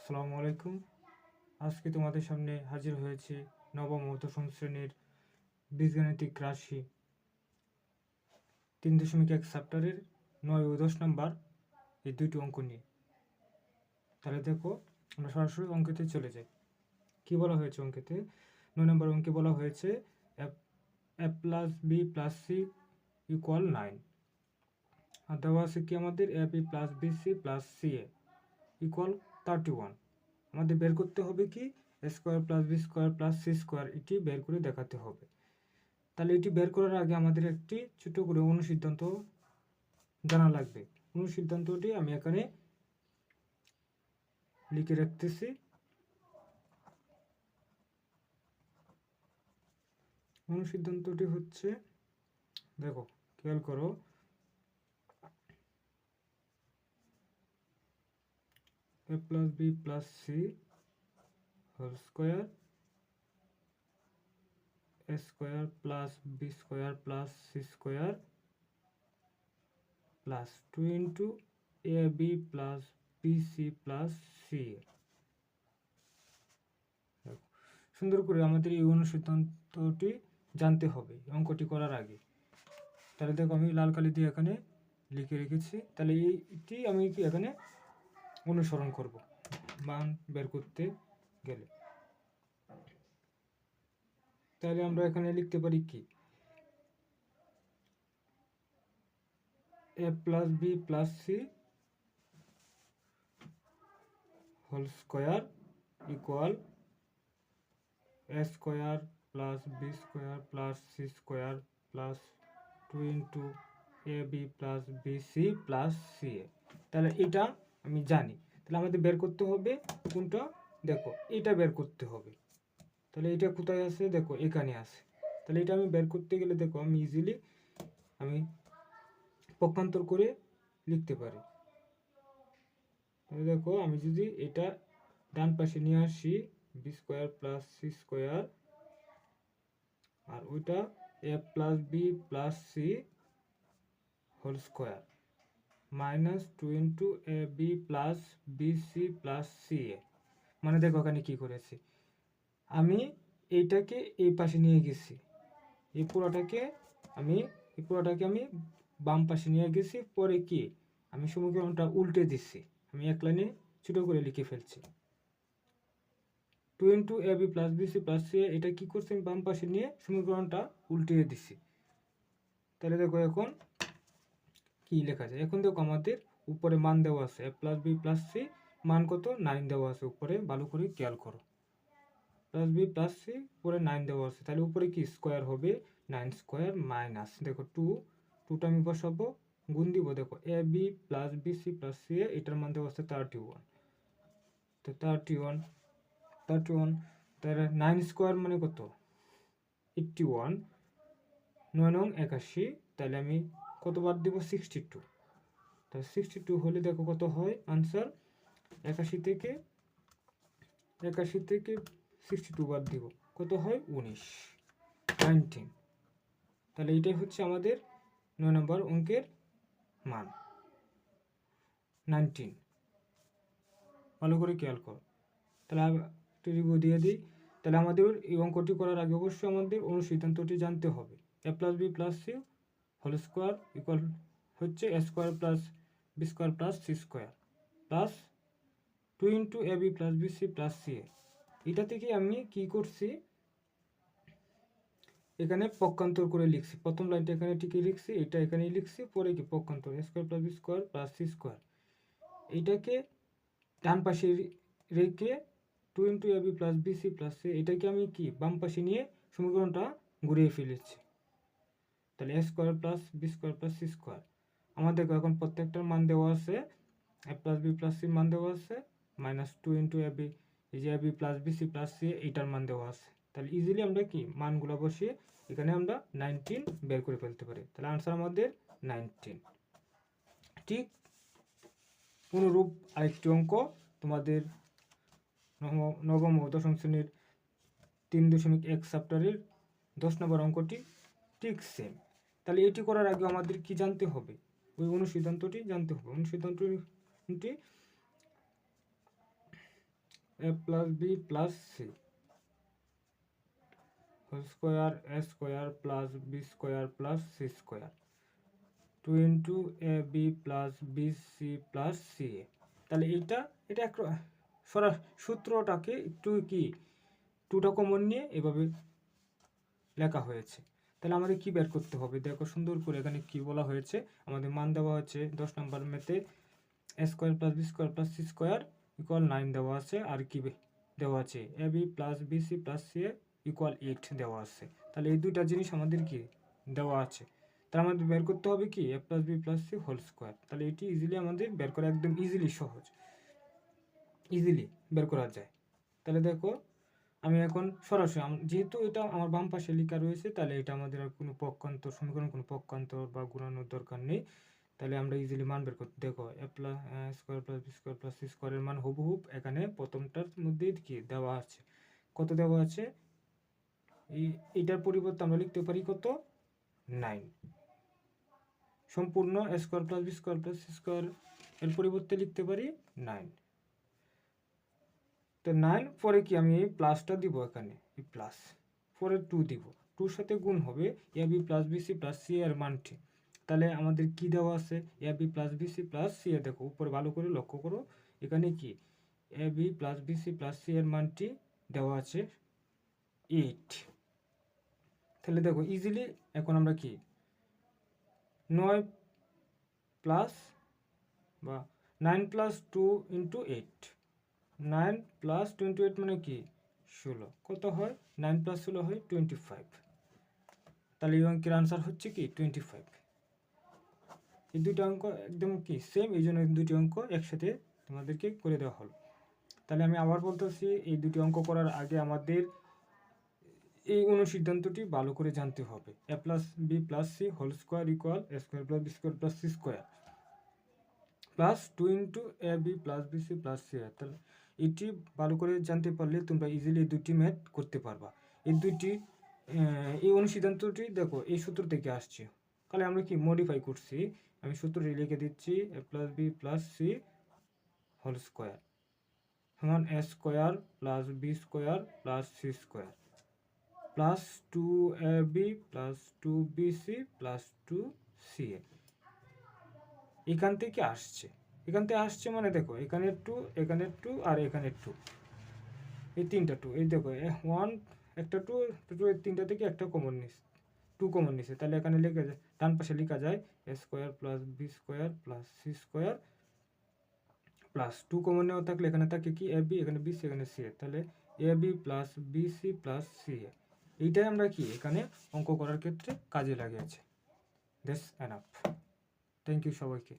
আসসালামু আলাইকুম। আজকে তোমাদের সামনে হাজির হয়েছি নবম ও দশম শ্রেণীর বীজগাণিতিক রাশি 3.1 চ্যাপ্টারের 9 ও 10 নাম্বার এই দুইটি অঙ্ক নিয়ে। তাহলে দেখো, আমরা সরাসরি অঙ্কেতে চলে যাই। কি বলা হয়েছে অঙ্কেতে? 9 নম্বর অঙ্কে বলা হয়েছে a plus B plus C equal 9। আর দেওয়া আছে কি আমাদের A B plus B C plus C A equal 31। আমাদের বের করতে হবে কি A square plus B square plus C square, এটি বের করে দেখাতে হবে। তাহলে এটি বের করার আগে আমাদের একটি ছোট করে অনুসিদ্ধান্ত জানা লাগবে। অনুসিদ্ধান্তটি আমি এখানে লিখে রাখতেছি। অনুসিদ্ধান্তটি হচ্ছে, দেখো খেয়াল করো, A plus B plus C whole square A square plus B square plus C square plus 2 into A B plus B C plus C A. সুন্দর করে আমাদের এই অনুসিদ্ধান্তটি জানতে হবে অঙ্কটি করার আগে। তাহলে দেখো, আমি লাল কালি দিয়ে এখানে লিখে রেখেছি। তাহলে এইটি আমি কি এখানে অনুসরণ করব মান বের করতে গেলে। তাহলে আমরা এখানে লিখতে পারি কি, A plus B plus C whole square equal A square plus B square plus C square plus 2 into A B plus B C plus C A. তাহলে এটা আমি জানি। তাহলে আমাদের বের করতে হবে কোনটা, দেখো এটা বের করতে হবে। তাহলে এটা কোথায় আছে, দেখো এখানে আছে। তাহলে এটা আমি বের করতে গেলে দেখো আমি ইজিলি আমি পক্ষান্তর করে লিখতে পারি। তাহলে দেখো, আমি যদি এটা ডান পাশে নিয়ে আসি, B square plus C square, আর ওইটা A plus B plus C whole square minus 2 into A B plus B C plus C A. মানে দেখো ওখানে কি করেছি, আমি এইটাকে এই পাশে নিয়ে গেছি, এই পুরোটাকে আমি বাম পাশে নিয়ে গেছি। পরে কি আমি সমীকরণটা উল্টে দিচ্ছি, আমি এক লাইনে ছোটো করে লিখে ফেলছি। 2 into A B plus B C plus C, এটা কি করছি, আমি বাম পাশে নিয়ে সমীকরণটা উল্টিয়ে দিচ্ছি। তাহলে দেখো এখন কি লেখা যায়। এখন দেখো আমাদের উপরে মান দেওয়া আছে, A plus B plus C মান কত, 9 দেওয়া আছে উপরে, ভালো করে খেয়াল করো। প্লাস বি প্লাস সি উপরে 9 দেওয়া আছে, তাহলে উপরে কি স্কোয়ার হবে, 9 স্কোয়ার মাইনাস দেখো 2টা আমি বসাবো, গুণ দিব। দেখো A B plus B C plus C A, এটার মান দেওয়া আছে 31। তো 31 তাহলে 9 স্কোয়ার মানে কত, 81, 9 নং 81। তাহলে আমি কতবার দিব, 62। তাহলে 62 হলে দেখো কত হয় আনসার, 81 থেকে 62 বার দিব, কত হয় 19। তাহলে এটাই হচ্ছে আমাদের 9 নম্বর অঙ্কের মান 19। ভালো করে খেয়াল করো। তাহলে একটু রিভিউ দিয়ে দিই। তাহলে আমাদের এই অঙ্কটি করার আগে অবশ্যই আমাদের অনুসিদ্ধান্তটি জানতে হবে। A plus B plus C whole square equal হচ্ছে A square plus B square plus C square plus 2 into A B plus B C plus C A. এটা থেকে আমি কি করছি, এখানে পক্ষান্তর করে লিখছি। প্রথম লাইনটা এখানে ঠিকই লিখছি, এটা এখানেই লিখছি, পরে কি পক্ষান্তর A square plus B square plus C square, এইটাকে ডান পাশে রেখে 2 into A B plus B C plus C, এটাকে আমি কি বাম পাশে নিয়ে সমীকরণটা ঘুরিয়ে ফেলেছি। তাহলে A square plus B square plus C square. আমাদের এখন প্রত্যেকটার মান দেওয়া আছে, A plus B plus C মান দেওয়া আছে, মাইনাস 2 ইন্টু এ বি, এই যে A B plus B C plus C এইটার মান দেওয়া আছে। তাহলে ইজিলি আমরা কি মানগুলো বসিয়ে এখানে আমরা 19 বের করে ফেলতে পারি। তাহলে আনসার আমাদের 19। ঠিক অনুরূপ আরেকটি অঙ্ক তোমাদের নবম ও দশম শ্রেণীর 3.1 চ্যাপ্টারের 10 নম্বর অঙ্কটি ঠিক সেম। তাহলে এটি করার আগে আমাদের কি জানতে হবে, ওই অনুসিদ্ধান্তটি জানতে হবে। অনুসিদ্ধান্তটি A plus B plus C whole square A square plus B square plus C square 2 into A B plus B C plus C A. তাহলে এটা এক সূত্রটাকে একটু কি টুটা কমন নিয়ে এভাবে লেখা হয়েছে। তাহলে আমাদের কি বের করতে হবে, দেখো সুন্দর করে এখানে কি বলা হয়েছে। আমাদের মান দেওয়া হচ্ছে 10 নম্বর মেতে A square plus B square plus C square equal 9 দেওয়া আছে, আর কি দেওয়া আছে A B plus B C plus C A equal 8 দেওয়া আছে। তাহলে এই দুইটা জিনিস আমাদের কি দেওয়া আছে। তাহলে আমাদের বের করতে হবে কি A plus B plus C whole square. তাহলে এটি ইজিলি আমাদের বের করা একদম ইজিলি বের করা যায়। তাহলে দেখো আমি এখন সরাসরি যেহেতু এটা আমার বাম পাশে লেখা রয়েছে, তাহলে এটা আমাদের আর কোনো পক্ষান্তর সমীকরণ কোনো পক্ষান্তর বা গুণানোর দরকার নেই। তাহলে আমরা ইজিলি মান বের করতে দেখো A plus square plus B square plus C স্কোয়ারের মান হুবহুব এখানে প্রথমটার মধ্যে কি দেওয়া আছে, কত দেওয়া আছে। এটার পরিবর্তে আমরা লিখতে পারি কত 9। সম্পূর্ণ A square plus B square plus C square এর পরিবর্তে লিখতে পারি 9। তো 9 পরে কি আমি এই প্লাসটা দিব, এখানে এই প্লাস পরে 2 দিব, 2 সাথে গুণ হবে A B plus B C plus C এর মানটি। তাহলে আমাদের কি দেওয়া আছে A B plus B C plus C A, দেখো উপরে ভালো করে লক্ষ্য করো এখানে কি A B plus B C plus C এর মানটি দেওয়া আছে 8। তাহলে দেখো ইজিলি এখন আমরা কি 9 প্লাস বা 9 প্লাস 2 ইন্টু 8, 9 প্লাস 28 মানে কি 16, কত হয় 9 প্লাস 16 হয় 25। তাহলে এই অঙ্কের আনসার হচ্ছে কি 25। এই দুটো অঙ্ক একদম কি সেম, এই জন্য দুটি অঙ্ক একসাথে তোমাদেরকে করে দেওয়া হলো। তাহলে আমি আবার বলতেছি, এই দুটি অঙ্ক করার আগে আমাদের এই অনুসিদ্ধান্তটি ভালো করে জানতে হবে। A plus B plus C whole square equal A square plus B square plus C square plus 2 into A B plus B C plus C. তাহলে এটি ভালো করে জানতে পারলে তোমরা ইজিলি দুটি ম্যাথ করতে পারবা। এই অনুসিদ্ধান্তটি দেখো এই সূত্র থেকে আসছে, তাহলে আমরা কি মডিফাই করছি, আমি সূত্রটি লিখে দিচ্ছি A plus B plus C whole square সমান A square plus B square plus C square plus 2ab plus 2bc plus 2ca। এখান থেকে আসছে মানে দেখো এখানে 2 এখানে 2 আর এখানে 2, এই তিনটা 2, এই দেখো 1 একটা 2 2 এর তিনটা থেকে একটা কমন নিছে, 2 কমন নিছে। তাহলে এখানে লেখা যায় ডান পাশে লেখা যায় a square plus b square plus c square plus 2 common নেওয়া থাকলে এখানে থাকে কি ab, এখানে bc, এখানে ca। তাহলে ab plus bc plus ca, এইটাই আমরা কি এখানে অঙ্ক করার ক্ষেত্রে কাজে লাগিয়েছি। That's enough. থ্যাংক ইউ সবাইকে।